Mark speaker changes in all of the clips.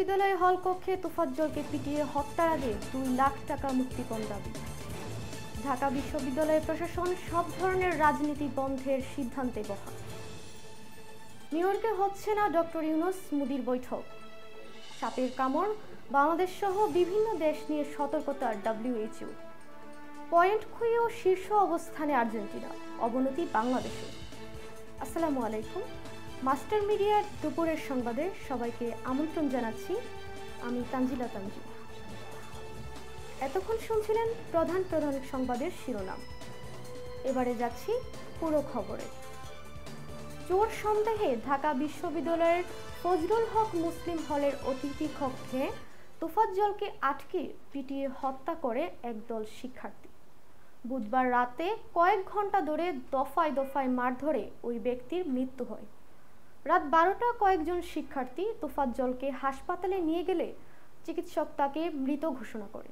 Speaker 1: বিশ্ববিদ্যালয় হল কক্ষে তোফাজ্জলকে পিটিয়ে হত্যার আগে 2 লাখ টাকা মুক্তিপণ দাবি। ঢাকা বিশ্ববিদ্যালয় প্রশাসন সব ধরনের রাজনীতি বন্ধের সিদ্ধান্তে বহাল। নিউ ইয়র্কে হচ্ছে না ডক্টর ইউনূস মোদির বৈঠক। সাপের কামড়, বাংলাদেশ সহ বিভিন্ন দেশ নিয়ে সতর্কতার WHO। পয়েন্ট খুঁয়েও শীর্ষ অবস্থানে আর্জেন্টিনা, অবনতি বাংলাদেশে। আসসালামু আলাইকুম, মাস্টার মিডিয়ার দুপুরের সংবাদে সবাইকে আমন্ত্রণ জানাচ্ছি। আমি তানজিলা তানজি। এতক্ষণ শুনছিলেন প্রধান সংবাদের শিরোনাম। এবারে যাচ্ছি পুরো খবরে। চোর সন্দেহে ঢাকা বিশ্ববিদ্যালয়ের ফজলুল হক মুসলিম হলের অতিথি কক্ষে তোফাজ্জলকে আটকে পিটিয়ে হত্যা করে একদল শিক্ষার্থী। বুধবার রাতে কয়েক ঘন্টা ধরে দফায় দফায় মারধরে ওই ব্যক্তির মৃত্যু হয়। রাত 12টা কয়েকজন শিক্ষার্থী তোফাজ্জলকে হাসপাতালে নিয়ে গেলে চিকিৎসক তাকে মৃত ঘোষণা করে।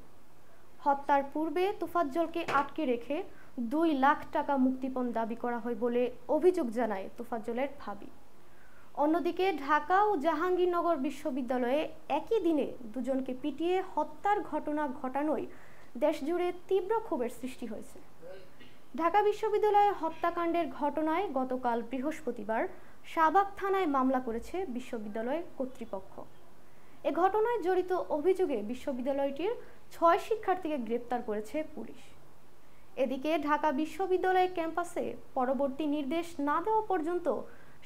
Speaker 1: হত্যার পূর্বে তোফাজ্জলকে আটকে রেখে 2 লাখ টাকা মুক্তিপণ দাবি করা হয় বলে অভিযোগ জানায় তোফাজ্জলের ভাবি। অন্যদিকে ঢাকা ও জাহাঙ্গীরনগর বিশ্ববিদ্যালয়ে একই দিনে দুজনকে পিটিয়ে হত্যার ঘটনা ঘটানোয় দেশজুড়ে তীব্র ক্ষোভের সৃষ্টি হয়েছে। ঢাকা বিশ্ববিদ্যালয়ে হত্যাকাণ্ডের ঘটনায় গতকাল বৃহস্পতিবার শাহবাগ থানায় মামলা করেছে বিশ্ববিদ্যালয় কর্তৃপক্ষ। এ ঘটনায় জড়িত অভিযোগে বিশ্ববিদ্যালয়টির 6 শিক্ষার্থীকে গ্রেপ্তার করেছে পুলিশ। এদিকে ঢাকা বিশ্ববিদ্যালয় ক্যাম্পাসে পরবর্তী নির্দেশ না দেওয়া পর্যন্ত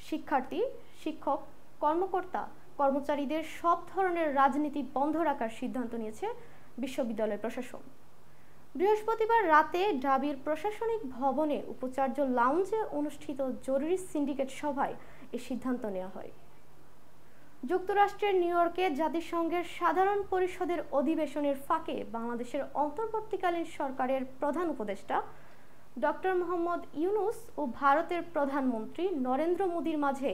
Speaker 1: শিক্ষার্থী, শিক্ষক, কর্মকর্তা, কর্মচারীদের সব ধরনের রাজনীতি বন্ধ রাখার সিদ্ধান্ত নিয়েছে বিশ্ববিদ্যালয় প্রশাসন। বৃহস্পতিবার রাতে ঢাবির প্রশাসনিক ভবনে উপাচার্য লাউঞ্জে অনুষ্ঠিত জরুরি সিন্ডিকেট সভায় এ সিদ্ধান্ত নেওয়া হয়। যুক্তরাষ্ট্রের নিউ ইয়র্কে জাতিসংঘের সাধারণ পরিষদের অধিবেশনের ফাঁকে বাংলাদেশের অন্তর্বর্তীকালীন সরকারের প্রধান উপদেষ্টা ডক্টর মোহাম্মদ ইউনূস ও ভারতের প্রধানমন্ত্রী নরেন্দ্র মোদির মাঝে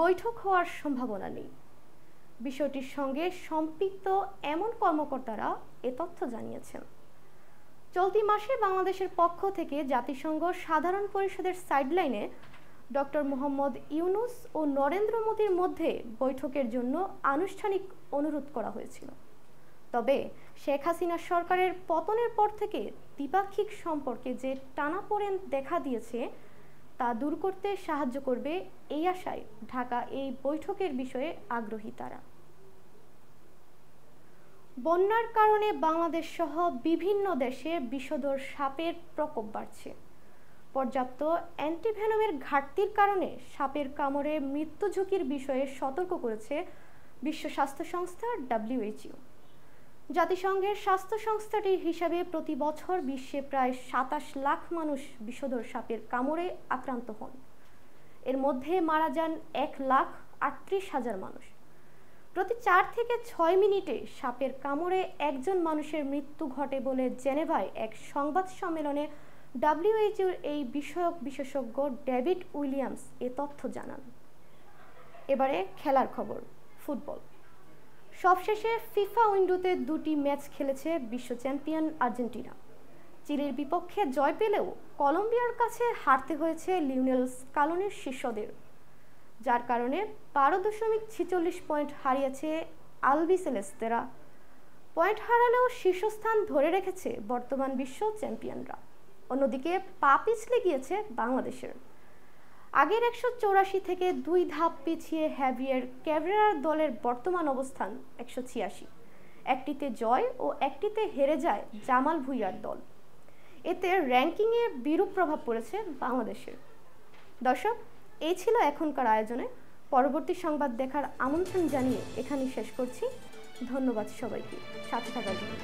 Speaker 1: বৈঠক হওয়ার সম্ভাবনা নেই। বিষয়টির সঙ্গে সম্পৃক্ত এমন কর্মকর্তারা এ তথ্য জানিয়েছেন। চলতি মাসে বাংলাদেশের পক্ষ থেকে জাতিসংঘ সাধারণ পরিষদের সাইডলাইনে ডক্টর মোহাম্মদ ইউনূস ও নরেন্দ্র মোদির মধ্যে বৈঠকের জন্য আনুষ্ঠানিক অনুরোধ করা হয়েছিল। তবে শেখ হাসিনা সরকারের পতনের পর থেকে দ্বিপাক্ষিক সম্পর্কে যে টানাপোড়েন দেখা দিয়েছে তা দূর করতে সাহায্য করবে এই আশায় ঢাকা এই বৈঠকের বিষয়ে আগ্রহী তারা। বন্যার কারণে বাংলাদেশ সহ বিভিন্ন দেশে বিষধর সাপের প্রকোপ বাড়ছে। পর্যাপ্ত অ্যান্টিভেনমের ঘাটতির কারণে সাপের কামড়ে মৃত্যু ঝুঁকির বিষয়ে সতর্ক করেছে বিশ্ব স্বাস্থ্য সংস্থা WHO। জাতিসংঘের স্বাস্থ্য সংস্থাটির হিসাবে প্রতি বছর বিশ্বে প্রায় 27 লাখ মানুষ বিষধর সাপের কামড়ে আক্রান্ত হন। এর মধ্যে মারা যান 1,38,000 মানুষ। প্রতি 4 থেকে 6 মিনিটে সাপের কামড়ে একজন মানুষের মৃত্যু ঘটে বলে জেনেভায় এক সংবাদ সম্মেলনে WHOর এই বিষয়ক বিশেষজ্ঞ ডেভিড উইলিয়ামস এ তথ্য জানান। এবারে খেলার খবর, ফুটবল। সবশেষে ফিফা উইন্ডোতে 2টি ম্যাচ খেলেছে বিশ্ব চ্যাম্পিয়ন আর্জেন্টিনা। চিলির বিপক্ষে জয় পেলেও কলম্বিয়ার কাছে হারতে হয়েছে লিওনেল স্কালোনির শিষ্যদের, যার কারণে 12.46 পয়েন্ট হারিয়েছে আলবিসেলেস্তেরা। পয়েন্ট হারালেও শীর্ষস্থান ধরে রেখেছে বর্তমান বিশ্ব চ্যাম্পিয়নরা। অন্যদিকে পা পিছলে গিয়েছে বাংলাদেশের। আগের 184 থেকে 2 ধাপ পিছিয়ে হ্যাভিয়ের ক্যাভেরার দলের বর্তমান অবস্থান 186। একটিতে জয় ও একটিতে হেরে যায় জামাল ভুঁইয়ার দল। এতে র্যাঙ্কিংয়ে বিরূপ প্রভাব পড়েছে বাংলাদেশের। দর্শক, এই ছিল এখনকার আয়োজনে। পরবর্তী সংবাদ দেখার আমন্ত্রণ জানিয়ে এখানেই শেষ করছি। ধন্যবাদ সবাইকে সাথে থাকার জন্য।